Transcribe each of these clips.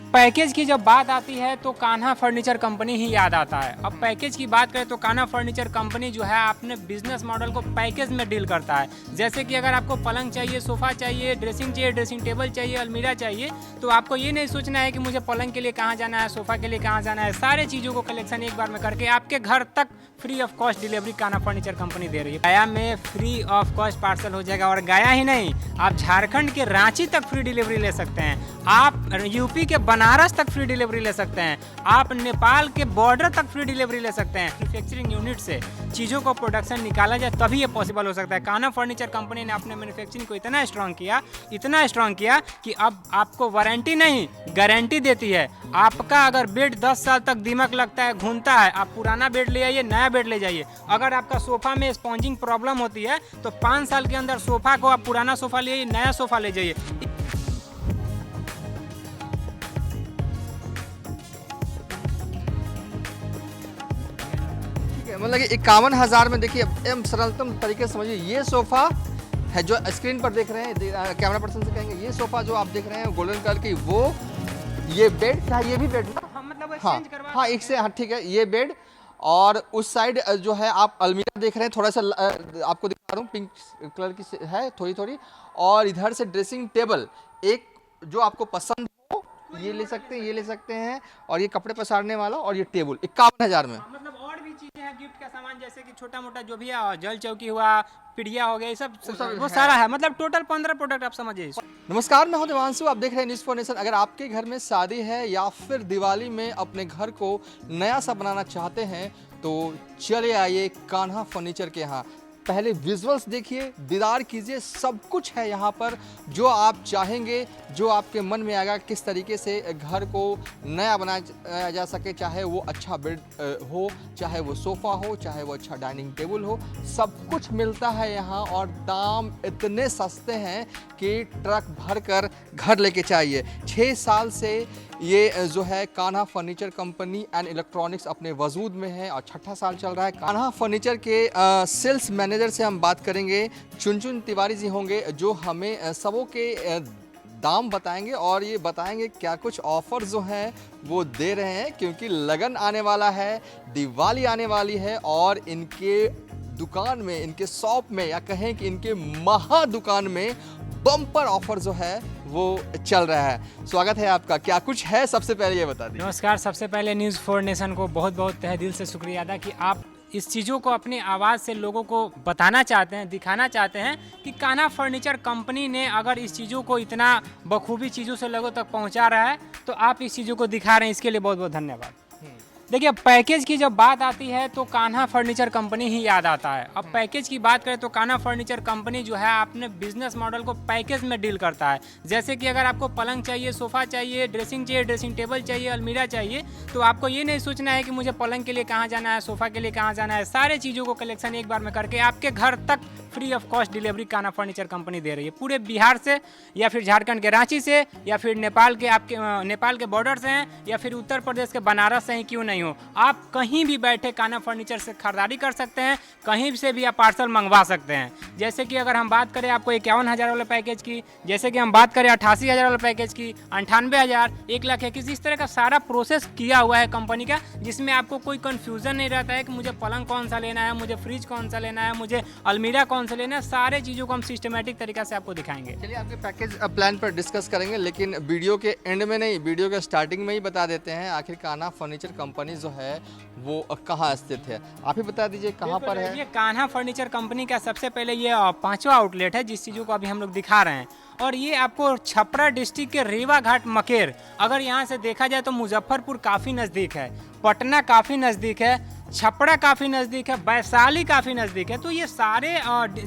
Package की जब बात आती है तो कान्हा फर्नीचर कंपनी ही याद आता है। अब पैकेज की बात करें तो कान्हा फर्नीचर कंपनी जो है अपने बिजनेस मॉडल को पैकेज में डील करता है। जैसे कि अगर आपको पलंग चाहिए, सोफ़ा चाहिए, ड्रेसिंग टेबल चाहिए, अलमीरा चाहिए, तो आपको ये नहीं सोचना है कि मुझे पलंग के लिए कहाँ जाना है, सोफ़ा के लिए कहाँ जाना है। सारे चीज़ों को कलेक्शन एक बार में करके आपके घर तक free of cost delivery Kanha furniture company दे रही है। गया में फ्री ऑफ कॉस्ट पार्सल हो जाएगा, और गया ही नहीं, आप झारखंड के रांची तक फ्री डिलीवरी ले सकते हैं, आप यूपी के बनारस तक फ्री डिलीवरी ले सकते हैं, आप नेपाल के बॉर्डर तक फ्री डिलीवरी ले सकते हैं। मैन्युफैक्चरिंग यूनिट से चीज़ों को प्रोडक्शन निकाला जाए तभी ये पॉसिबल हो सकता है। कान्हा फर्नीचर कंपनी ने अपने मैन्युफैक्चरिंग को इतना स्ट्रॉन्ग किया कि अब आपको वारंटी नहीं, गारंटी देती है। आपका अगर बेड 10 साल तक दीमक लगता है, घूमता है, आप पुराना बेड ले आइए, नया बेड ले जाइए। अगर आपका सोफ़ा में स्पॉन्जिंग प्रॉब्लम होती है तो 5 साल के अंदर सोफ़ा को आप पुराना सोफ़ा ले आइए, नया सोफ़ा ले जाइए। मतलब कि 51,000 में देखिए, एकदम सरलतम तरीके से समझिए। ये सोफ़ा है जो स्क्रीन पर देख रहे हैं, कैमरा पर्सन से कहेंगे, ये सोफ़ा जो आप देख रहे हैं गोल्डन कलर की, वो ये बेड क्या, ये भी बेड ना? मतलब हाँ एक से, हाँ ठीक है, ये बेड। और उस साइड जो है आप अलमीरा देख रहे हैं, थोड़ा सा आपको दिखा रहा हूँ, पिंक कलर की है थोड़ी। और इधर से ड्रेसिंग टेबल, एक जो आपको पसंद हो ये ले सकते हैं। और ये कपड़े पसारने वाला, और ये टेबल 51,000 में। मतलब और भी चीजें हैं गिफ्ट का सामान, जैसे कि छोटा मोटा जो भी है, जल चौकी हुआ, पिड़िया हो गया, ये सब वो सारा है। मतलब टोटल 15 प्रोडक्ट आप समझिए। नमस्कार, मैं हूं देवांशु, आप देख रहे हैं न्यूज़ फॉर नेशन। अगर आपके घर में शादी है या फिर दिवाली में अपने घर को नया सा बनाना चाहते हैं तो चले आइए कान्हा फर्नीचर के यहाँ। पहले विजुअल्स देखिए, दीदार कीजिए, सब कुछ है यहाँ पर जो आप चाहेंगे, जो आपके मन में आएगा। किस तरीके से घर को नया बनाया जा सके, चाहे वो अच्छा बेड हो, चाहे वो सोफ़ा हो, चाहे वो अच्छा डाइनिंग टेबल हो, सब कुछ मिलता है यहाँ। और दाम इतने सस्ते हैं कि ट्रक भर कर घर लेके चाहिए। 6 साल से ये जो है Kanha furniture company and electronics अपने वजूद में है और 6ठा साल चल रहा है। कान्हा फर्नीचर के सेल्स मैनेजर से हम बात करेंगे, चुनचुन तिवारी जी होंगे, जो हमें सबों के दाम बताएंगे और ये बताएंगे क्या कुछ ऑफर जो हैं वो दे रहे हैं, क्योंकि लगन आने वाला है, दिवाली आने वाली है। और इनके दुकान में, इनके शॉप में, या कहें कि इनके महा दुकान में बम्पर ऑफर जो है वो चल रहा है। स्वागत है आपका, क्या कुछ है सबसे पहले ये बता दीजिए। नमस्कार, सबसे पहले न्यूज़ फॉर नेशन को बहुत बहुत तहे दिल से शुक्रिया अदा कि आप इस चीज़ों को अपनी आवाज़ से लोगों को बताना चाहते हैं, दिखाना चाहते हैं कि कान्हा फर्नीचर कंपनी ने अगर इस चीज़ों को इतना बखूबी चीज़ों से लोगों तक पहुंचा रहा है तो आप इस चीज़ों को दिखा रहे हैं, इसके लिए बहुत बहुत धन्यवाद। देखिए, पैकेज की जब बात आती है तो कान्हा फर्नीचर कंपनी ही याद आता है। अब पैकेज की बात करें तो कान्हा फर्नीचर कंपनी जो है अपने बिजनेस मॉडल को पैकेज में डील करता है। जैसे कि अगर आपको पलंग चाहिए, सोफ़ा चाहिए, ड्रेसिंग टेबल चाहिए, अलमीरा चाहिए, तो आपको ये नहीं सोचना है कि मुझे पलंग के लिए कहाँ जाना है, सोफ़ा के लिए कहाँ जाना है। सारे चीज़ों को कलेक्शन एक बार में करके आपके घर तक free of cost delivery Kanha furniture company दे रही है। पूरे बिहार से, या फिर झारखंड के रांची से, या फिर नेपाल के बॉर्डर से हैं, या फिर उत्तर प्रदेश के बनारस से ही क्यों नहीं हो, आप कहीं भी बैठे कान्हा फर्नीचर से खरीदारी कर सकते हैं, कहीं से भी आप पार्सल मंगवा सकते हैं। जैसे कि अगर हम बात करें आपको 51,000 वाले पैकेज की, जैसे कि हम बात करें 88,000 वाले पैकेज की, 98,000, 1,21,000, इस तरह का सारा प्रोसेस किया हुआ है कंपनी का, जिसमें आपको कोई कन्फ्यूज़न नहीं रहता है कि मुझे पलंग कौन सा लेना है, मुझे फ्रिज कौन सा लेना है, मुझे अलमीरा कौन सा लेना है। सारे चीज़ों को हम सिस्टमेटिक तरीके से आपको दिखाएंगे। चलिए आपके पैकेज प्लान पर डिस्कस करेंगे, लेकिन वीडियो के एंड में नहीं, वीडियो के स्टार्टिंग में ही बता देते हैं आखिर कान्हा फर्नीचर कंपनी जो है वो कहाँ स्थित है। आप ही बता दीजिए कहाँ पर है। ये कान्हा फर्नीचर कंपनी का सबसे पहले ये 5वां आउटलेट है, जिस चीज़ों को अभी हम लोग दिखा रहे हैं। और ये आपको छपरा डिस्ट्रिक्ट के रीवा घाट मकेर, अगर यहाँ से देखा जाए तो मुजफ्फरपुर काफ़ी नज़दीक है, पटना काफ़ी नज़दीक है, छपरा काफ़ी नज़दीक है, वैशाली काफ़ी नज़दीक है। तो ये सारे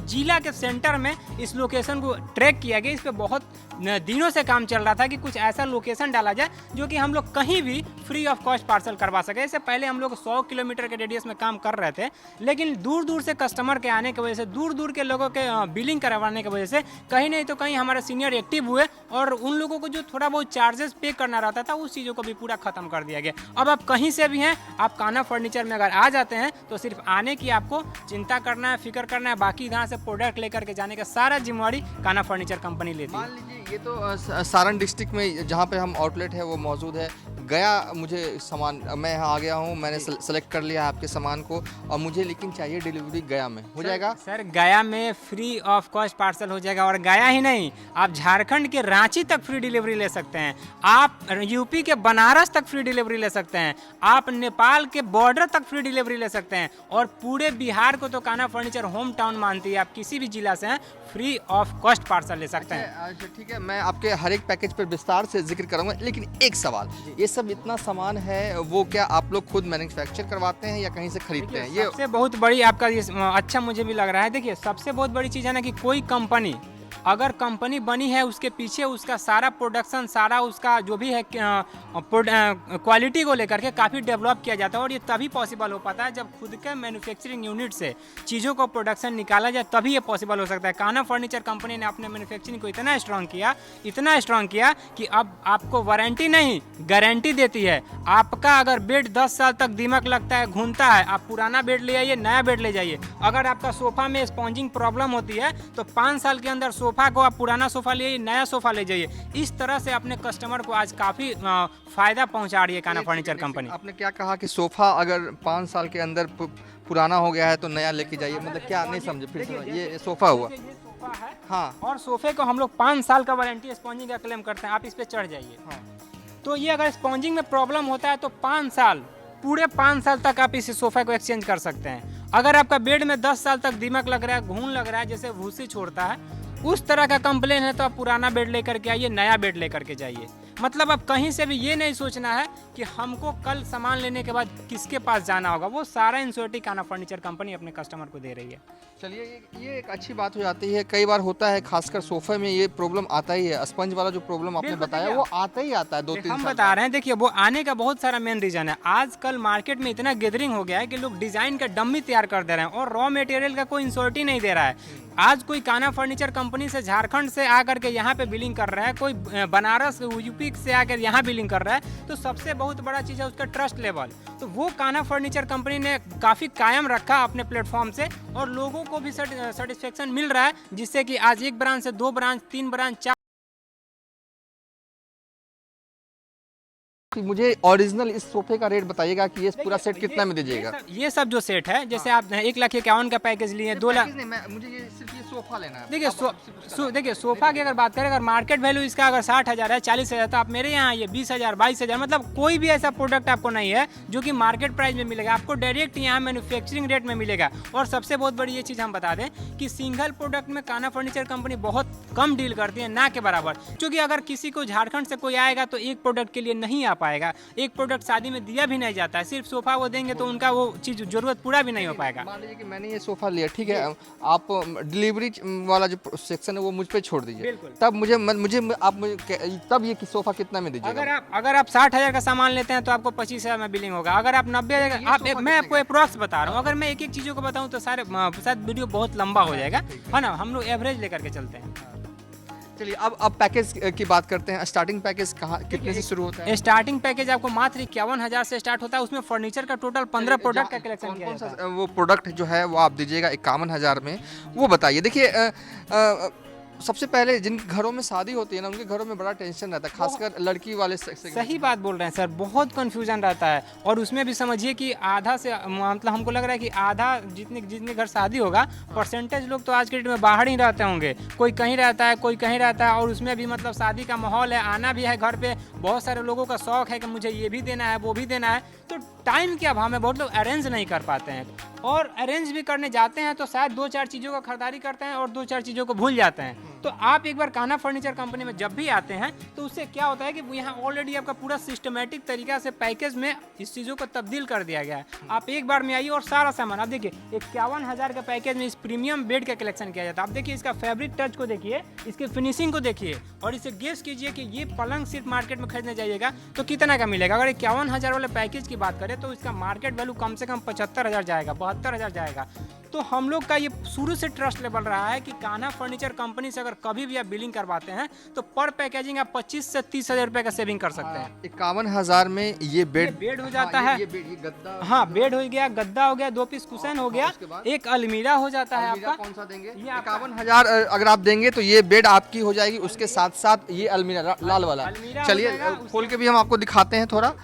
जिला के सेंटर में इस लोकेशन को ट्रैक किया गया। इस पर बहुत दिनों से काम चल रहा था कि कुछ ऐसा लोकेशन डाला जाए जो कि हम लोग कहीं भी फ्री ऑफ कॉस्ट पार्सल करवा सके। इससे पहले हम लोग 100 किलोमीटर के रेडियस में काम कर रहे थे, लेकिन दूर दूर से कस्टमर के आने की वजह से, दूर दूर के लोगों के बिलिंग करवाने की वजह से कहीं नहीं तो कहीं हमारे सीनियर एक्टिव हुए और उन लोगों को जो थोड़ा बहुत चार्जेस पे करना रहता था उस चीज़ों को भी पूरा ख़त्म कर दिया गया। अब आप कहीं से भी हैं, आप कान्हा फर्नीचर में अगर बार आ जाते हैं तो सिर्फ आने की आपको चिंता करना है, फिक्र करना है, बाकी यहाँ से प्रोडक्ट लेकर के जाने का सारा जिम्मेवारी कान्हा फर्नीचर कंपनी लेती है। मान लीजिए ये तो सारण डिस्ट्रिक्ट में जहाँ पे हम आउटलेट है वो मौजूद है। गया मुझे सामान, मैं यहाँ आ गया हूँ, मैंने सेलेक्ट कर लिया है आपके सामान को और मुझे लेकिन चाहिए डिलीवरी गया में, हो जाएगा? सर गया में फ्री ऑफ कॉस्ट पार्सल हो जाएगा, और गया ही नहीं, आप झारखंड के रांची तक फ्री डिलीवरी ले सकते हैं, आप यूपी के बनारस तक फ्री डिलीवरी ले सकते हैं, आप नेपाल के बॉर्डर तक फ्री डिलीवरी ले सकते हैं, और पूरे बिहार को तो कान्हा फर्नीचर होम टाउन मानती है। आप किसी भी जिला से हैं फ्री ऑफ कॉस्ट पार्सल ले सकते हैं। अच्छा ठीक है, मैं आपके हर एक पैकेज पर विस्तार से जिक्र करूंगा, लेकिन एक सवाल, ये सब इतना सामान है वो क्या आप लोग खुद मैन्युफैक्चर करवाते हैं या कहीं से खरीदते हैं? ये सबसे बहुत बड़ी आपका ये अच्छा मुझे भी लग रहा है, देखिए सबसे बहुत बड़ी चीज़ है ना कि कोई कंपनी अगर कंपनी बनी है उसके पीछे उसका सारा प्रोडक्शन, सारा उसका जो भी है क्वालिटी को लेकर के काफ़ी डेवलप किया जाता है, और ये तभी पॉसिबल हो पाता है जब खुद के मैन्युफैक्चरिंग यूनिट से चीज़ों को प्रोडक्शन निकाला जाए, तभी ये पॉसिबल हो सकता है। कान्हा फर्नीचर कंपनी ने अपने मैन्युफैक्चरिंग को इतना स्ट्रॉन्ग किया कि अब आपको वारंटी नहीं गारंटी देती है। आपका अगर बेड 10 साल तक दीमक लगता है, घूमता है, आप पुराना बेड ले आइए, नया बेड ले जाइए। अगर आपका सोफा में स्पॉन्जिंग प्रॉब्लम होती है तो 5 साल के अंदर सोफा को आप पुराना सोफा ले, नया सोफा ले जाइए। इस तरह से अपने कस्टमर को आज काफ़ी फायदा पहुंचा रही है कान्हा फर्नीचर कंपनी। आपने क्या कहा कि सोफा अगर 5 साल के अंदर पुराना हो गया है तो नया लेके जाइए, मतलब क्या नहीं समझे फिर से? ये सोफा हुआ, ये सोफा है हाँ, और सोफे को हम लोग 5 साल का वारंटी स्पॉन्जिंग का क्लेम करते हैं। आप इस पे चढ़ जाइए, हाँ। तो ये अगर स्पॉन्जिंग में प्रॉब्लम होता है तो 5 साल, पूरे 5 साल तक आप इस सोफा को एक्सचेंज कर सकते हैं। अगर आपका बेड में 10 साल तक दीमक लग रहा है, घून लग रहा है, जैसे भूसी छोड़ता है, उस तरह का कंप्लेन है तो आप पुराना बेड लेकर के आइए, नया बेड लेकर के जाइए। मतलब अब कहीं से भी ये नहीं सोचना है कि हमको कल सामान लेने के बाद किसके पास जाना होगा, वो सारा इंश्योरिटी कान्हा फर्नीचर कंपनी अपने कस्टमर को दे रही है। चलिए ये एक अच्छी बात हो जाती है। कई बार होता है खासकर सोफे में ये प्रॉब्लम आता ही है, स्पंज वाला जो प्रॉब्लम आपने बिल्कुल, बताया देखिए, वो आता ही आता है 2-3 हम साल बता रहे हैं। देखिए वो आने का बहुत सारा मेन रीजन है, आजकल मार्केट में इतना गैदरिंग हो गया है कि लोग डिजाइन का डम्मी तैयार कर दे रहे हैं और रॉ मटेरियल का कोई इंश्योरिटी नहीं दे रहा है। आज कोई कान्हा फर्नीचर कंपनी से झारखंड से आकर के यहाँ पे बिलिंग कर रहा है, कोई बनारस यूपी से आकर यहाँ बिलिंग कर रहा है, तो सबसे बहुत बड़ा चीज़ है उसका ट्रस्ट लेवल। तो वो कान्हा फर्नीचर कंपनी ने काफ़ी कायम रखा अपने प्लेटफॉर्म से, और लोगों को भी सेटिस्फेक्शन मिल रहा है, जिससे कि आज 1 ब्रांच से 2 ब्रांच, 3 ब्रांच, 4। मुझे ओरिजिनल इस सोफे का रेट बताइएगा कि ये पूरा सेट कितना में दीजिएगा? ये सब जो सेट है, जैसे आप 1,51,000 का पैकेज लिए, 2 लाख, मुझे ये सिर्फ ये सोफा लेना है। देखिए देखिए सोफा की अगर बात करें, अगर मार्केट वैल्यू इसका अगर 60,000 है, 40,000, तो आप मेरे यहाँ ये 20,000, 22,000, मतलब कोई भी ऐसा प्रोडक्ट आपको नहीं है जो कि मार्केट प्राइस में मिलेगा, आपको डायरेक्ट यहाँ मैन्युफैक्चरिंग रेट में मिलेगा। और सबसे बहुत बड़ी ये चीज़ हम बता दें कि सिंगल प्रोडक्ट में कान्हा फर्नीचर कंपनी बहुत कम डील करती है, ना के बराबर। क्योंकि अगर किसी को झारखंड से कोई आएगा तो एक प्रोडक्ट के लिए नहीं आ पाएगा, एक प्रोडक्ट शादी में दिया भी नहीं जाता है, सिर्फ सोफा वो देंगे तो उनका वो चीज़ जरूरत पूरा भी नहीं हो पाएगा। मान लीजिए कि मैंने ये सोफा लिया, ठीक है, आप डिलीवरी वाला जो सेक्शन है वो मुझ पे छोड़ दीजिए, तब मुझे तब ये सोफा कितना में दीजिएगा? अगर आप 60,000 का सामान लेते हैं तो आपको 25,000 में बिलिंग होगा। अगर आप 90,000, मैं आपको अप्रॉक्स बता रहा हूँ, अगर मैं एक एक चीज़ों को बताऊँ तो शायद वीडियो बहुत लंबा हो जाएगा, है ना। हम लोग एवरेज लेकर के चलते हैं। चलिए अब पैकेज की बात करते हैं। स्टार्टिंग पैकेज कितने से शुरू होता है? स्टार्टिंग पैकेज आपको मात्र 51,000 से स्टार्ट होता है, उसमें फर्नीचर का टोटल 15 प्रोडक्ट का कलेक्शन किया जाता है। वो प्रोडक्ट जो है वो आप दीजिएगा 51,000 में, वो बताइए। देखिए सबसे पहले जिन घरों में शादी होती है ना, उनके घरों में बड़ा टेंशन रहता है, खासकर लड़की वाले सही बात बोल रहे हैं सर, बहुत कंफ्यूजन रहता है। और उसमें भी समझिए कि आधा से मतलब हमको लग रहा है कि आधा जितने घर शादी होगा, परसेंटेज लोग तो आज के डेट में बाहर ही रहते होंगे, कोई कहीं रहता है, कोई कहीं रहता है। और उसमें भी मतलब शादी का माहौल है, आना भी है घर पे, बहुत सारे लोगों का शौक है कि मुझे ये भी देना है, वो भी देना है, तो टाइम के अभाव में बहुत लोग अरेंज नहीं कर पाते हैं। और अरेंज भी करने जाते हैं तो शायद 2-4 चीज़ों का खरीदारी करते हैं और 2-4 चीज़ों को भूल जाते हैं। तो आप एक बार कान्हा फर्नीचर कंपनी में जब भी आते हैं तो उससे क्या होता है कि यहाँ ऑलरेडी आपका पूरा सिस्टमेटिक तरीका से पैकेज में इस चीज़ों को तब्दील कर दिया गया है। आप एक बार में आइए और सारा सामान आप देखिए, 51,000 का पैकेज में इस प्रीमियम बेड का कलेक्शन किया जाता है। आप देखिए इसका फैब्रिक टच को देखिए, इसके फिनिशिंग को देखिए, और इसे गेस कीजिए कि ये पलंग सिर्फ मार्केट में खरीदने जाइएगा तो कितना का मिलेगा। अगर 51,000 वाले पैकेज की बात करें तो इसका मार्केट वैल्यू कम से कम 75,000 जाएगा, 72,000 जाएगा। तो हम लोग का ये शुरू से ट्रस्ट लेवल रहा है कि कान्हा फर्नीचर कंपनी से अगर कभी भी आप बिलिंग करवाते हैं तो पर पैकेजिंग आप 25 से 30 हज़ार रुपये का सेविंग कर सकते हैं। 51,000 में ये बेड हो जाता है। ये गद्दा, हाँ, बेड हो गया, गद्दा हो गया, 2 पीस कुशन हो गया, एक अलमीरा हो जाता है आपका। कौन सा देंगे? ये 51,000 अगर आप देंगे तो ये बेड आपकी हो जाएगी, उसके साथ साथ ये अलमीरा लाल वाला। अलमीरा चलिए हो जाएगा, खोल के भी हम आपको दिखाते हैं थोड़ा।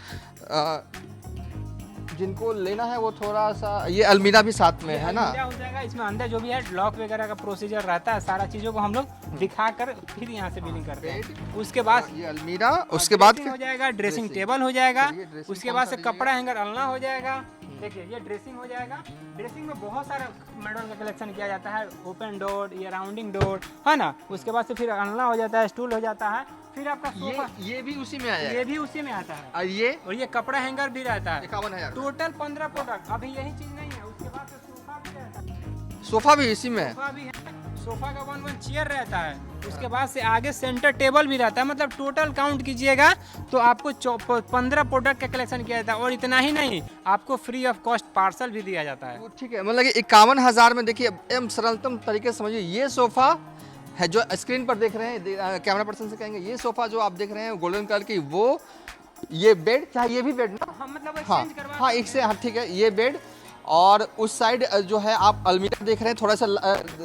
जिनको लेना है वो थोड़ा सा, ये अलमीरा भी साथ में है ना। अलमीरा हो जाएगा, इसमें अंदर जो भी है लॉक वगैरह का प्रोसीजर रहता है, सारा चीजों को हम लोग दिखाकर फिर यहाँ से बिलिंग करते हैं। उसके बाद ये अलमीरा, उसके बाद हो जाएगा ड्रेसिंग टेबल हो जाएगा, ड्रेसिंग उसके बाद से कपड़ा हैंगर अलना हो जाएगा। देखिए ये ड्रेसिंग हो जाएगा। ड्रेसिंग में बहुत सारा मॉडल का कलेक्शन किया जाता है, ओपन डोर, ये राउंडिंग डोर है ना। उसके बाद से फिर अलना हो जाता है, स्टूल हो जाता है, फिर आपका सोफा, ये भी उसी में आ जाएगा। ये भी उसी में आता है। और ये कपड़ा हैंगर भी रहता है। 51,000 टोटल 15 प्रोडक्ट। अभी यही चीज नहीं है, उसके बाद से सोफा भी रहता है। सोफा भी इसी में है। सोफा भी है, सोफा का 1 चेयर रहता है। उसके बाद से आगे सेंटर टेबल भी रहता है। मतलब टोटल काउंट कीजिएगा तो आपको 15 प्रोडक्ट का कलेक्शन किया जाता है। और इतना ही नहीं, आपको फ्री ऑफ कॉस्ट पार्सल भी दिया जाता है। ठीक है, मतलब 51,000 में देखिए एकदम सरलतम तरीके से समझिए। ये सोफा है जो स्क्रीन पर देख रहे हैं, कैमरा पर्सन से कहेंगे ये सोफा जो आप देख रहे हैं गोल्डन कलर की, वो ये बेड, चाहे ये भी बेड ना। हाँ, मतलब हाँ हाँ, एक से, हाँ ठीक है, ये बेड। और उस साइड जो है आप अलमीरा देख रहे हैं, थोड़ा सा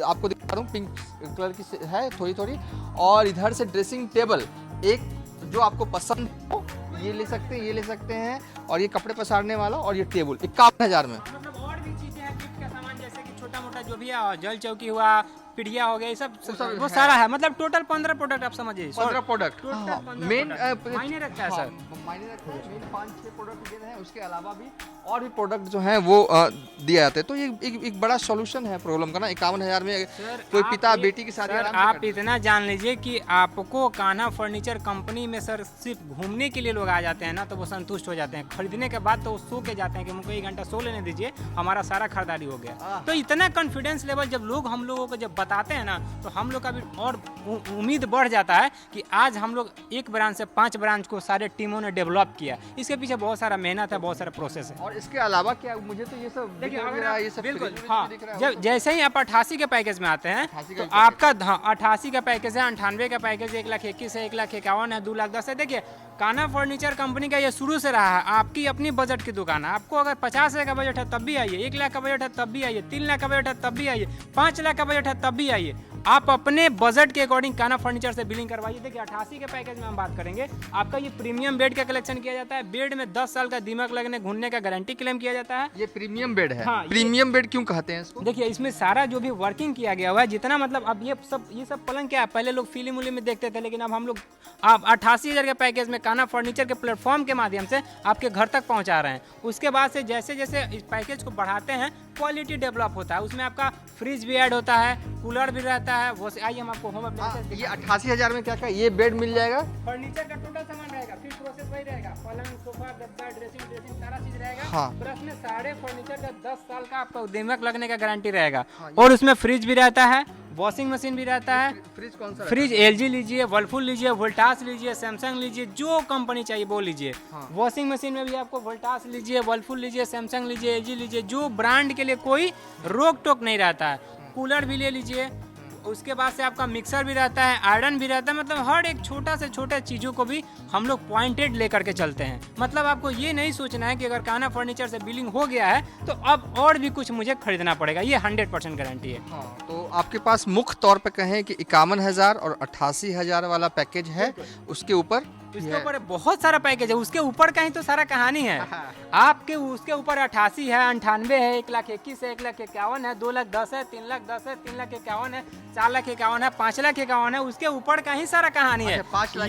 आपको दिखा दूँ, पिंक कलर की है थोड़ी थोड़ी। और इधर से ड्रेसिंग टेबल, एक जो आपको पसंद हो ये ले सकते हैं, ये ले सकते हैं। और ये कपड़े पसारने वाला, और ये टेबल 51,000 में। मतलब और भी चीजें हैं गिफ्ट का सामान, जैसे कि छोटा मोटा जो भी है, जल चौकी हुआ, पिढ़िया हो गया, ये सब वो सारा है। मतलब टोटल 15 प्रोडक्ट आप समझिए। 15 प्रोडक्ट मेन मायने रखता है सर। मायने रखता है। मेन 5-6 प्रोडक्ट दिए हैं, उसके अलावा भी और भी प्रोडक्ट जो हैं वो दिए जाते हैं। तो ये एक बड़ा सॉल्यूशन है प्रॉब्लम का ना। 51,000 में कोई पिता बेटी की शादी आप इतना जान लीजिए कि आपको कान्हा फर्नीचर कंपनी में सर सिर्फ घूमने के लिए लोग आ जाते हैं ना, तो वो संतुष्ट हो जाते हैं। खरीदने के बाद तो वो सो के जाते हैं कि मुझको 1 घंटा सो लेने दीजिए, हमारा सारा खरीदारी हो गया। तो इतना कॉन्फिडेंस लेवल जब लोग हम लोगों को जब बताते हैं ना, तो हम लोग का भी और उम्मीद बढ़ जाता है कि आज हम लोग 1 ब्रांच से 5 ब्रांच को सारे टीमों ने डेवलप किया। इसके पीछे बहुत सारा मेहनत है, बहुत सारा प्रोसेस है। और इसके अलावा क्या, मुझे तो ये सब देखिए, ये सब बिल्कुल हाँ, जब जैसे ही आप 88 के पैकेज में आते हैं तो आपका 88 का पैकेज है, 98 का पैकेज 1,21,000 है, 1,51,000 है, 2,10,000 है। देखिए कान्हा फर्नीचर कंपनी का ये शुरू से रहा है, आपकी अपनी बजट की दुकान है। आपको अगर 50,000 का बजट है तब भी आइए, 1,00,000 का बजट है तब भी आइए, 3,00,000 का बजट है तब भी आइए, 5,00,000 का बजट है तब भी आइए। आप अपने बजट के अकॉर्डिंग कान्हा फर्नीचर से बिलिंग करवाइए। देखिए 88 के पैकेज में हम बात करेंगे, आपका ये प्रीमियम बेड का कलेक्शन किया जाता है। बेड में 10 साल का दीमक लगने घुनने का गारंटी क्लेम किया जाता है। ये प्रीमियम बेड है। हाँ, प्रीमियम बेड क्यों कहते हैं इसको? देखिए इसमें सारा जो भी वर्किंग किया गया हुआ है, जितना मतलब अब ये सब पलंग क्या है, पहले लोग फिल्म उलिम में देखते थे, लेकिन अब हम लोग आप 88,000 के पैकेज में कान्हा फर्नीचर के प्लेटफॉर्म के माध्यम से आपके घर तक पहुंचा रहे हैं। उसके बाद से जैसे जैसे इस पैकेज को बढ़ाते हैं, क्वालिटी डेवलप होता है। उसमें आपका फ्रिज भी ऐड होता है, कूलर भी रहता है। वो आइए हम आपको होम अप्लायंसेस। ये 88,000 में क्या क्या ये बेड मिल जाएगा? फर्नीचर का टोटल सामान रहेगा, फिर प्रोसेस वही रहेगा, पलंग, सोफा, गद्दा, ड्रेसिंग सारा चीज रहेगा। हाँ। प्लस में सारे फर्नीचर का 10 साल का आपका दीमक लगने का गारंटी रहेगा। और उसमें फ्रिज भी रहता है, वॉशिंग मशीन भी रहता है। फ्रिज कौन सा? फ्रिज LG लीजिए, वर्लपूल लीजिए, वोल्टास लीजिए, सैमसंग लीजिए, जो कंपनी चाहिए वो लीजिए। वॉशिंग मशीन में भी आपको वोल्टास लीजिए, वर्लपूल लीजिए, सैमसंग लीजिए, LG लीजिए, जो ब्रांड के लिए कोई रोक टोक नहीं रहता है। कूलर भी ले लीजिए। उसके बाद से आपका मिक्सर भी रहता है, आयरन भी रहता है। मतलब हर एक छोटा से छोटा चीज़ों को भी हम लोग पॉइंटेड लेकर के चलते हैं। मतलब आपको ये नहीं सोचना है कि अगर कान्हा फर्नीचर से बिलिंग हो गया है तो अब और भी कुछ मुझे खरीदना पड़ेगा। ये 100% गारंटी है। हाँ, तो आपके पास मुख्य तौर पे कहें कि 51,000 और 88,000 वाला पैकेज है, उसके ऊपर इसके ऊपर बहुत सारा पैकेज है। उसके ऊपर का ही तो सारा कहानी है। आपके उसके ऊपर 88 है, 98 है, 1,21,000 है, 1,51,000 है, 2,10,000 है, 3,10,000 है, 3,51,000 है, 4,51,000 है, 5,51,000 है। उसके ऊपर का ही सारा कहानी है।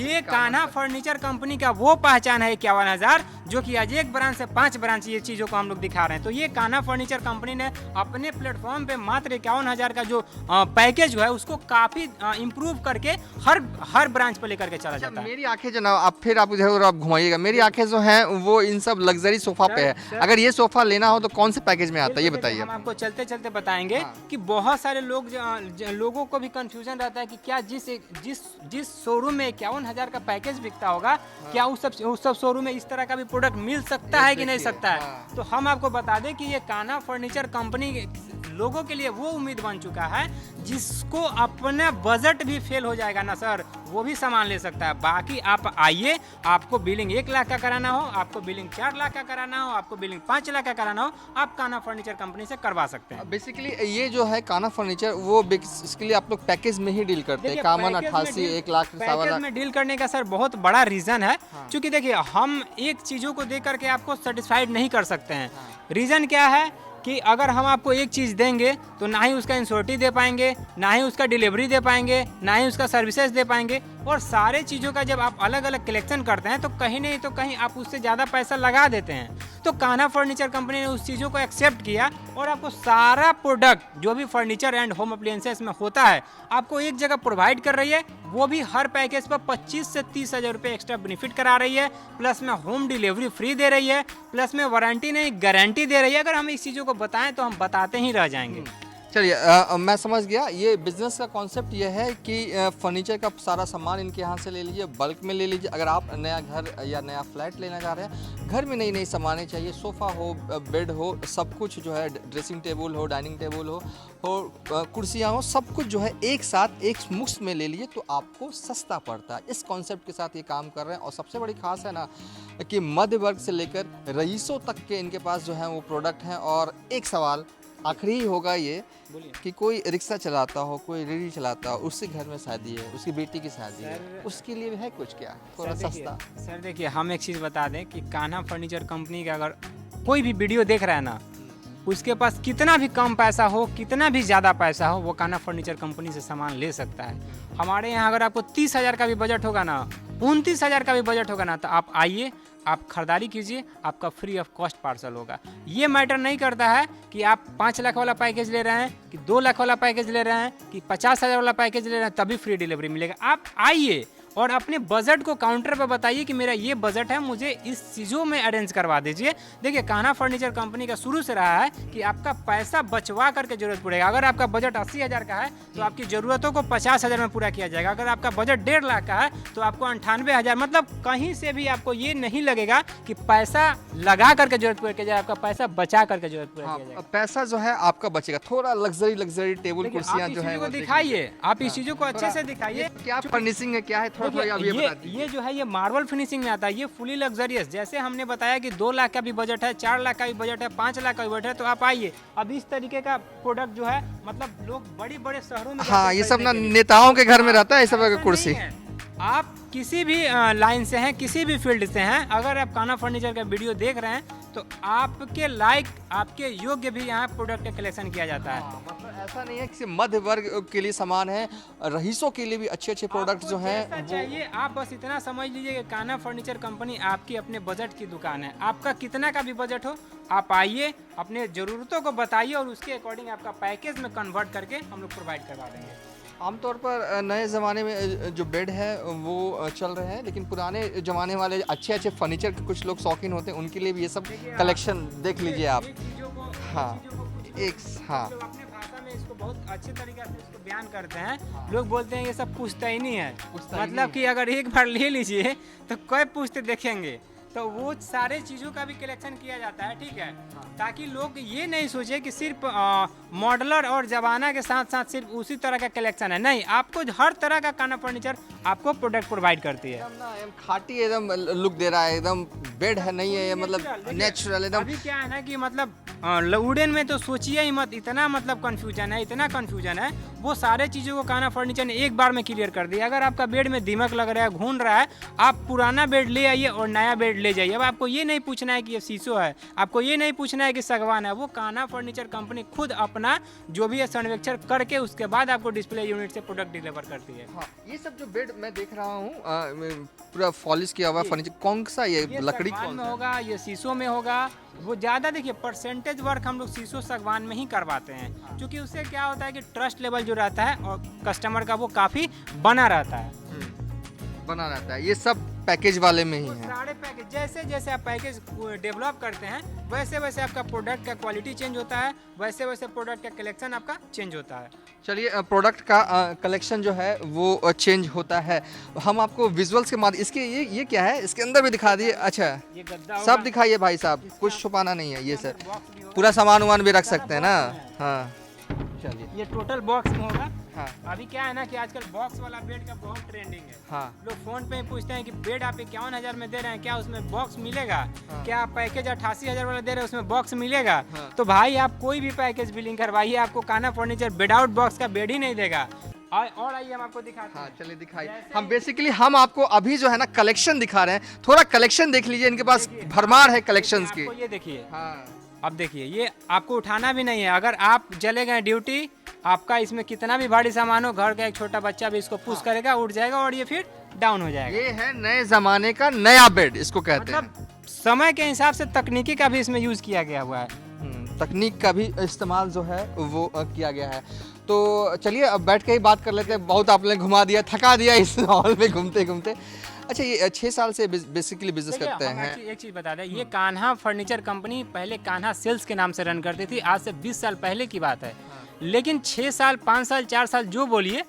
ये कान्हा फर्नीचर कंपनी का वो पहचान है 51,000, जो कि आज 1 ब्रांच से 5 ब्रांच ये चीजों को हम लोग दिखा रहे हैं। तो ये कान्हा फर्नीचर कंपनी ने अपने प्लेटफॉर्म पे मात्र 51,000 का जो पैकेज है उसको काफी इम्प्रूव करके हर ब्रांच पे लेकर के चला जाता है। मेरी आंखें जो ना, आप फिर आप इधर आप घुमाइएगा, मेरी आंखें जो हैं वो इन सब लग्जरी सोफा पे है। अगर ये सोफा लेना हो तो कौन से पैकेज में आता है ये बताइए। हम आपको चलते चलते बताएंगे कि बहुत सारे लोगों को भी कंफ्यूजन रहता है कि क्या जिस शोरूम में 51,000 का पैकेज बिकता होगा, क्या उस सब शोरूम में इस तरह का भी प्रोडक्ट मिल सकता है कि नहीं सकता है। तो हम आपको बता दें कि ये कान्हा फर्नीचर कंपनी लोगों के लिए वो उम्मीद बन चुका है जिसको अपना बजट भी फेल हो जाएगा ना सर, वो भी सामान ले सकता है। बाकी आप आइए, आपको बिलिंग 1 लाख का कराना हो, आपको बिलिंग 4 लाख का कराना हो, आपको बिलिंग 5 लाख का कराना हो, आप कान्हा फर्नीचर कंपनी से करवा सकते हैं। बेसिकली ये जो है कान्हा फर्नीचर वो इसके लिए आप लोग पैकेज में ही डील करते हैं, देखिए, कामन पैकेज में 88, डील- 1 लाख, 1.25 पैकेज लाख। में डील करने का सर बहुत बड़ा रीजन है, क्योंकि देखिए हम एक चीजों को देख करके आपको सेटिस्फाइड नहीं कर सकते हैं। रीजन क्या है कि अगर हम आपको एक चीज़ देंगे तो ना ही उसका इंश्योरिटी दे पाएंगे, ना ही उसका डिलीवरी दे पाएंगे, ना ही उसका सर्विसेज दे पाएंगे। और सारे चीज़ों का जब आप अलग अलग कलेक्शन करते हैं तो कहीं नहीं तो कहीं आप उससे ज़्यादा पैसा लगा देते हैं। तो कान्हा फर्नीचर कंपनी ने उस चीज़ों को एक्सेप्ट किया और आपको सारा प्रोडक्ट जो भी फर्नीचर एंड होम अप्लायंसेस में होता है आपको एक जगह प्रोवाइड कर रही है। वो भी हर पैकेज पर 25 से 30 हज़ार रुपये एक्स्ट्रा बेनिफिट करा रही है, प्लस में होम डिलीवरी फ्री दे रही है, प्लस में वारंटी नहीं गारंटी दे रही है। अगर हम इस चीज़ों को बताएं तो हम बताते ही रह जाएंगे। चलिए मैं समझ गया। ये बिजनेस का कॉन्सेप्ट ये है कि फर्नीचर का सारा सामान इनके यहाँ से ले लीजिए, बल्क में ले लीजिए। अगर आप नया घर या नया फ्लैट लेना चाह रहे हैं, घर में नई नई सामानें चाहिए, सोफ़ा हो, बेड हो, सब कुछ जो है, ड्रेसिंग टेबल हो, डाइनिंग टेबल हो, कुर्सियाँ हो, सब कुछ जो है एक साथ एक मुश्त में ले लीजिए तो आपको सस्ता पड़ता है। इस कॉन्सेप्ट के साथ ये काम कर रहे हैं। और सबसे बड़ी खास है ना कि मध्य वर्ग से लेकर रईसों तक के इनके पास जो है वो प्रोडक्ट हैं। और एक सवाल आखिरी ही होगा ये कि कोई रिक्शा चलाता हो, कोई रेडी चलाता हो, उसके घर में शादी है, उसकी बेटी की शादी है, उसके लिए है कुछ क्या थोड़ा सस्ता? सर देखिए, हम एक चीज़ बता दें कि कान्हा फर्नीचर कंपनी का अगर कोई भी वीडियो देख रहा है ना, उसके पास कितना भी कम पैसा हो, कितना भी ज़्यादा पैसा हो, वो कान्हा फर्नीचर कंपनी से सामान ले सकता है। हमारे यहाँ अगर आपको 30 हज़ार का भी बजट होगा ना, 29 हज़ार का भी बजट होगा ना, तो आप आइए, आप खरीदारी कीजिए, आपका फ्री ऑफ कॉस्ट पार्सल होगा। ये मैटर नहीं करता है कि आप 5 लाख वाला पैकेज ले रहे हैं, कि 2 लाख वाला पैकेज ले रहे हैं, कि 50 हज़ार वाला पैकेज ले रहे हैं, तभी फ्री डिलीवरी मिलेगा। आप आइए और अपने बजट को काउंटर पर बताइए कि मेरा ये बजट है, मुझे इस चीज़ों में अरेंज करवा दीजिए। देखिए, कान्हा फर्नीचर कंपनी का शुरू से रहा है कि आपका पैसा बचवा करके जरूरत पड़ेगा। अगर आपका बजट 80 हज़ार का है तो आपकी ज़रूरतों को 50 हज़ार में पूरा किया जाएगा। अगर आपका बजट 1.5 लाख का है तो आपको 98 हज़ार, मतलब कहीं से भी आपको ये नहीं लगेगा कि पैसा लगा करके जरूरत पूरा किया जाएगा, आपका पैसा बचा करके जरूरत पूरा किया जाएगा। पैसा जो है आपका बचेगा। थोड़ा लग्जरी टेबल कुर्सियाँ जो है दिखाइए, आप इस चीज़ों को अच्छे से दिखाइए। क्या फर्निशिंग है, क्या है, थोड़ा ये जो है ये मार्बल फिनिशिंग में आता है, ये फुली लग्जरियस। जैसे हमने बताया कि 2 लाख का भी बजट है, 4 लाख का भी बजट है, 5 लाख का भी बजट है, तो आप आइए। अब इस तरीके का प्रोडक्ट जो है, मतलब लोग बड़े बड़े शहरों में, हाँ, ये सब ना नेताओं के घर में रहता है, ये सब कुर्सी। आप किसी भी लाइन से हैं, किसी भी फील्ड से हैं, अगर आप कान्हा फर्नीचर का वीडियो देख रहे हैं तो आपके लायक, आपके योग्य भी यहाँ प्रोडक्ट का कलेक्शन किया जाता है। मतलब ऐसा नहीं है कि मध्य वर्ग के लिए सामान है, रईसों के लिए भी अच्छे अच्छे प्रोडक्ट जो हैं चाहिए। आप बस इतना समझ लीजिए कि कान्हा फर्नीचर कंपनी आपकी अपने बजट की दुकान है। आपका कितना का भी बजट हो, आप आइए, अपने ज़रूरतों को बताइए और उसके अकॉर्डिंग आपका पैकेज में कन्वर्ट करके हम लोग प्रोवाइड करवा देंगे। आमतौर पर नए ज़माने में जो बेड है वो चल रहे हैं, लेकिन पुराने ज़माने वाले अच्छे अच्छे फर्नीचर के कुछ लोग शौकीन होते हैं, उनके लिए भी ये सब कलेक्शन देख लीजिए आप। हाँ, हाँ, अपने भाषा में इसको बहुत अच्छे तरीके से इसको बयान करते हैं। लोग बोलते हैं ये सब पुश्तैनी है, मतलब कि अगर एक बार ले लीजिए तो कई पुश्ते देखेंगे। तो वो सारे चीज़ों का भी कलेक्शन किया जाता है, ठीक है, ताकि लोग ये नहीं सोचे कि सिर्फ मॉडलर और जमाना के साथ साथ सिर्फ उसी तरह का कलेक्शन है। नहीं, आपको हर तरह का कान्हा फर्नीचर आपको प्रोडक्ट प्रोवाइड करती है। एकदम खाटी एकदम लुक दे रहा है, एकदम बेड है नहीं है ये, मतलब नेचुरल एकदम। अभी क्या है ना कि मतलब वुडन में तो सोचिए ही मत, इतना मतलब कंफ्यूजन है, इतना कंफ्यूजन है। वो सारे चीज़ों को कान्हा फर्नीचर ने एक बार में क्लियर कर दिया। अगर आपका बेड में दीमक लग रहा है, घून रहा है, आप पुराना बेड ले आइए और नया बेड ले जाइए। अब आपको ये नहीं पूछना है कि ये शीशो है, आपको ये नहीं पूछना है कि सागवान है। वो कान्हा फर्नीचर कंपनी खुद अपना जो भी है सर्वेक्षण करके उसके बाद आपको डिस्प्ले यूनिट से प्रोडक्ट डिलीवर करती है। हाँ, ये सब जो बेड मैं देख रहा हूँ पूरा पॉलिश किया हुआ फर्नीचर, कौन सा ये लकड़ी कौन में होगा, ये शीशों में होगा। वो ज़्यादा देखिए परसेंटेज वर्क हम लोग शीशो सागवान में ही करवाते हैं, क्योंकि उससे क्या होता है कि ट्रस्ट लेवल जो रहता है और कस्टमर का वो काफ़ी बना रहता है। बना रहता है। ये सब पैकेज वाले में ही है। सारे पैकेज, जैसे जैसे आप पैकेज डेवलप करते हैं वैसे वैसे आपका प्रोडक्ट का क्वालिटी चेंज होता है, वैसे वैसे प्रोडक्ट का कलेक्शन आपका चेंज होता है। चलिए, प्रोडक्ट का कलेक्शन जो है वो चेंज होता है। हम आपको विजुअल्स के माध्यम, इसके ये क्या है, इसके अंदर भी दिखा दिए। अच्छा, ये गद्दा सब दिखाइए भाई साहब, कुछ छुपाना नहीं है। ये सर पूरा सामान वामान भी रख सकते हैं ना। हाँ, चलिए। ये टोटल बॉक्स में होगा। हाँ अभी क्या है ना कि आजकल बॉक्स वाला बेड का बहुत ट्रेंडिंग है। हाँ लोग फोन पे ही पूछते हैं कि बेड आप 51,000 में दे रहे हैं, क्या उसमें बॉक्स मिलेगा? हाँ। क्या आप पैकेज 88,000 वाला दे रहे हैं, उसमें बॉक्स मिलेगा? हाँ। तो भाई आप कोई भी पैकेज बिलिंग करवाइए, आपको कान्हा फर्नीचर विदाउट बॉक्स का बेड ही नहीं देगा। और आइए हम आपको दिखाते हाँ हैं। चलिए दिखाइए। जैसे हम बेसिकली हम आपको अभी जो है ना कलेक्शन दिखा रहे हैं, थोड़ा कलेक्शन देख लीजिए, इनके पास भरमार है कलेक्शंस की। आपको ये देखिए, हाँ अब देखिए ये आपको उठाना भी नहीं है। अगर आप चले गए ड्यूटी, आपका इसमें कितना भी भारी सामान हो, घर का एक छोटा बच्चा भी इसको पुश करेगा, उठ जाएगा और ये फिर डाउन हो जाएगा। ये है नए जमाने का नया बेड, इसको कहते हैं। मतलब समय के हिसाब से तकनीकी का भी इसमें यूज किया गया हुआ है। तकनीक का भी इस्तेमाल जो है वो किया गया है। तो चलिए अब बैठ के ही बात कर लेते हैं, बहुत आपने घुमा दिया, थका दिया इस हॉल में घूमते घूमते। अच्छा, ये 6 साल से बेसिकली बिजनेस देखिए, करते हम हैं। एक चीज बता दें, ये कान्हा फर्नीचर कंपनी पहले कान्हा सेल्स के नाम से रन करती थी। आज से 20 साल पहले की बात है। लेकिन 6 साल 5 साल 4 साल जो बोलिए,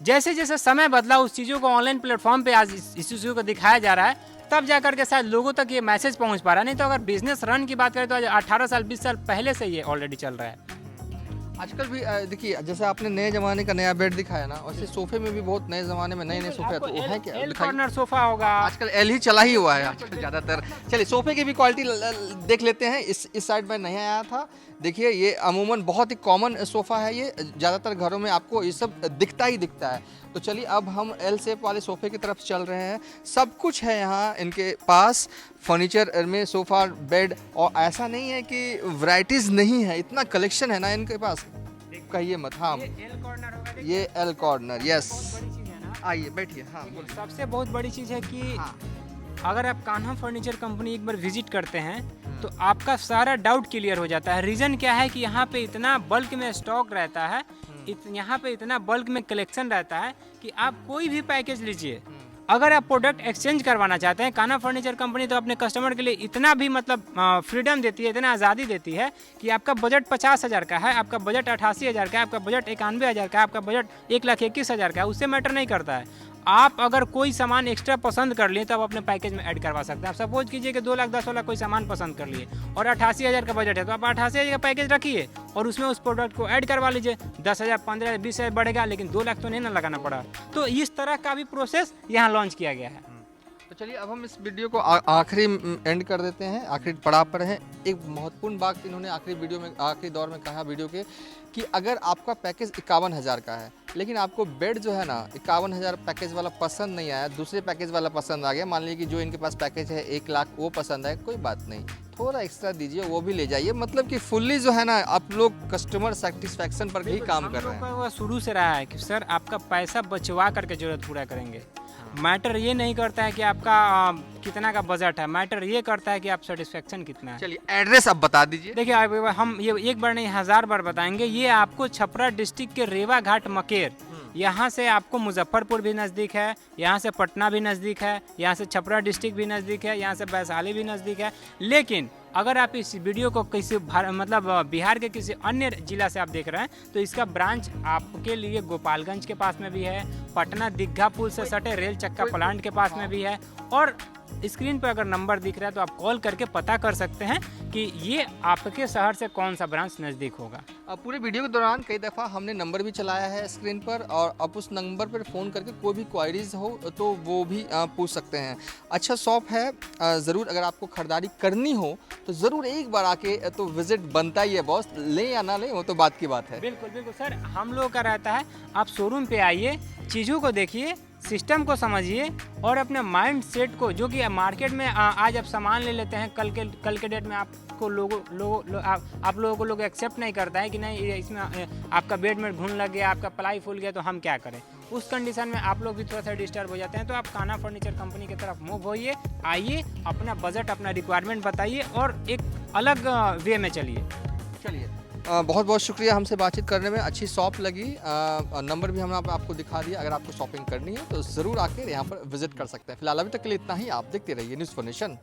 जैसे जैसे समय बदला उस चीज़ों को ऑनलाइन प्लेटफॉर्म पे आज इस चीज़ों को दिखाया जा रहा है, तब जा करके शायद लोगों तक ये मैसेज पहुंच पा रहा है। नहीं तो अगर बिजनेस रन की बात करें तो आज 18 साल 20 साल पहले से ये ऑलरेडी चल रहा है। आजकल भी देखिए, जैसे आपने नए जमाने का नया बेड दिखाया ना, वैसे सोफे में भी बहुत नए जमाने में नए नए सोफे आते हैं। वो है क्या? एल दिखाइए। कॉर्नर सोफा होगा। आजकल एल ही चला ही हुआ है आजकल ज़्यादातर। चलिए सोफे की भी क्वालिटी देख लेते हैं। इस साइड में नहीं आया था। देखिए ये अमूमन बहुत ही कॉमन सोफ़ा है, ये ज़्यादातर घरों में आपको ये सब दिखता ही दिखता है। तो चलिए अब हम एल शेप वाले सोफ़े की तरफ चल रहे हैं। सब कुछ है यहाँ इनके पास फर्नीचर में, सोफ़ा बेड, और ऐसा नहीं है कि वैरायटीज़ नहीं है, इतना कलेक्शन है ना इनके पास, कहिए मत। हाँ ये एल कॉर्नर होगा। देखिए, ये एल कॉर्नर, यस। बहुत बड़ी चीज़ है ना। आइए बैठिए। हाँ बोलिए। सबसे बहुत बड़ी चीज़ है कि हाँ अगर आप कान्हा फर्नीचर कंपनी एक बार विजिट करते हैं तो आपका सारा डाउट क्लियर हो जाता है। रीज़न क्या है कि यहाँ पे इतना बल्क में स्टॉक रहता है, यहाँ पे इतना बल्क में कलेक्शन रहता है कि आप कोई भी पैकेज लीजिए, अगर आप प्रोडक्ट एक्सचेंज करवाना चाहते हैं, कान्हा फर्नीचर कंपनी तो अपने कस्टमर के लिए इतना भी मतलब फ्रीडम देती है, इतना आज़ादी देती है कि आपका बजट 50,000 का है, आपका बजट 88,000 का है, आपका बजट 91,000 का है, आपका बजट 1,21,000 का है, उससे मैटर नहीं करता है। आप अगर कोई सामान एक्स्ट्रा पसंद कर लिए तो आप अपने पैकेज में ऐड करवा सकते हैं। आप सपोज कीजिए कि 2,10,000 वाला कोई सामान पसंद कर लिए और 88,000 का बजट है, तो आप 88,000 का पैकेज रखिए और उसमें उस प्रोडक्ट को ऐड करवा लीजिए। 10,000 15,000 20,000 बढ़ेगा, लेकिन 2 लाख तो नहीं ना लगाना पड़ा। तो इस तरह का भी प्रोसेस यहाँ लॉन्च किया गया है। तो चलिए अब हम इस वीडियो को आखिरी एंड कर देते हैं, आखिरी पड़ाव पर हैं। एक महत्वपूर्ण बात इन्होंने आखिरी दौर में कहा वीडियो के, कि अगर आपका पैकेज 51,000 का है, लेकिन आपको बेड जो है ना 51,000 पैकेज वाला पसंद नहीं आया, दूसरे पैकेज वाला पसंद आ गया, मान लीजिए कि जो इनके पास पैकेज है 1 लाख वो पसंद आए, कोई बात नहीं, थोड़ा एक्स्ट्रा दीजिए, वो भी ले जाइए। मतलब कि फुल्ली जो है ना आप लोग कस्टमर सेटिस्फैक्शन पर भी काम कर रहे हैं। वो शुरू से रहा है कि सर आपका पैसा बचवा करके जरूरत पूरा करेंगे। मैटर ये नहीं करता है कि आपका कितना का बजट है, मैटर ये करता है कि आप सेटिस्फेक्शन कितना है। चलिए एड्रेस अब बता दीजिए। देखिए हम ये एक बार नहीं 1000 बार बताएंगे। ये आपको छपरा डिस्ट्रिक्ट के रेवा घाट मकेर, यहाँ से आपको मुजफ्फरपुर भी नज़दीक है, यहाँ से पटना भी नज़दीक है, यहाँ से छपरा डिस्ट्रिक्ट भी नज़दीक है, यहाँ से वैशाली भी नज़दीक है। लेकिन अगर आप इस वीडियो को किसी मतलब बिहार के किसी अन्य जिला से आप देख रहे हैं तो इसका ब्रांच आपके लिए गोपालगंज के पास में भी है, पटना दीघा पुल से सटे रेल चक्का प्लांट के पास में भी है, और स्क्रीन पर अगर नंबर दिख रहा है तो आप कॉल करके पता कर सकते हैं कि ये आपके शहर से कौन सा ब्रांच नज़दीक होगा। पूरे वीडियो के दौरान कई दफ़ा हमने नंबर भी चलाया है स्क्रीन पर, और आप उस नंबर पर फ़ोन करके कोई भी क्वायरीज हो तो वो भी पूछ सकते हैं। अच्छा शॉप है, ज़रूर अगर आपको खरीदारी करनी हो तो ज़रूर एक बार आके तो विज़िट बनता ही है बॉस, लें या ना लें वो तो बात की बात है। बिल्कुल बिल्कुल सर, हम लोग का रहता है आप शोरूम पे आइए, चीज़ों को देखिए, सिस्टम को समझिए और अपने माइंड सेट को, जो कि मार्केट में आज आप सामान ले लेते हैं, कल के डेट में आपको आप लोगों को लोग एक्सेप्ट नहीं करता है कि नहीं इसमें आपका बेड में घुन लग गया, आपका प्लाई फूल गया, तो हम क्या करें। उस कंडीशन में आप लोग भी थोड़ा सा डिस्टर्ब हो जाते हैं। तो आप कान्हा फर्नीचर कंपनी की तरफ मूव होइए, आइए, अपना बजट अपना रिक्वायरमेंट बताइए और एक अलग वे में चलिए। चलिए बहुत बहुत शुक्रिया हमसे बातचीत करने में, अच्छी शॉप लगी, नंबर भी हमने आपको दिखा दिया। अगर आपको शॉपिंग करनी है तो ज़रूर आकर यहाँ पर विजिट कर सकते हैं। फिलहाल अभी तक के लिए इतना ही, आप देखते रहिए न्यूज़ फॉर नेशन।